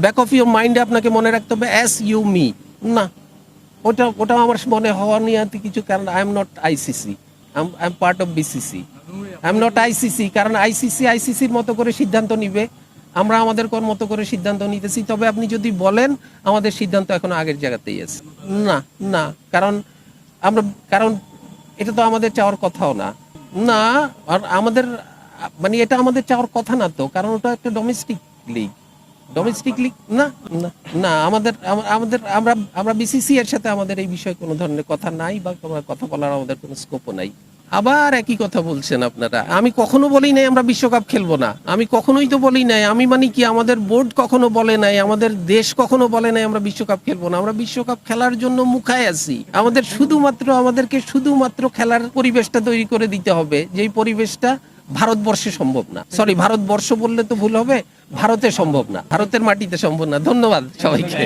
Back of your মাইন্ডে আপনাকে মনে রাখতে হবে অ্যাস ইউ মি। না, ওটা আমার মনে হওয়া নিয়ে কিছু, কারণ I am not ICC, I am part of BCC, I am not ICC. কারণ আইসিসির মতো করে সিদ্ধান্ত নিবে, আমরা আমাদের মতো করে সিদ্ধান্ত নিতেছি। তবে আপনি যদি বলেন আমাদের সিদ্ধান্ত এখনো আগের জায়গাতেই আছে। না না, আমরা কারণ এটা তো আমাদের চাওয়ার কথাও না। না, আর আমাদের মানে এটা আমাদের চাওয়ার কথা না তো, কারণ ওটা একটা ডোমেস্টিক লিগ না। না না, আমাদের আমরা বিসিসি এর সাথে আমাদের এই বিষয়ে কোনো ধরনের কথা নাই, বা কথা বলার আমাদের কোনো স্কোপও নাই। আবার একই কথা বলছেন আপনারা। আমি কখনো বলি নাই আমরা বিশ্বকাপ খেলবো না, আমি কখনোই তো বলি নাই। আমি মানে কি, আমাদের বোর্ড কখনো বলে নাই, আমাদের দেশ কখনো বলে নাই আমরা বিশ্বকাপ খেলবো না। আমরা বিশ্বকাপ খেলার জন্য মুখায় আছি। আমাদেরকে শুধুমাত্র খেলার পরিবেশটা তৈরি করে দিতে হবে, যেই পরিবেশটা ভারতবর্ষে সম্ভব না। সরি, ভারতবর্ষ বললে তো ভুল হবে, ভারতে সম্ভব না, ভারতের মাটিতে সম্ভব না। ধন্যবাদ সবাইকে।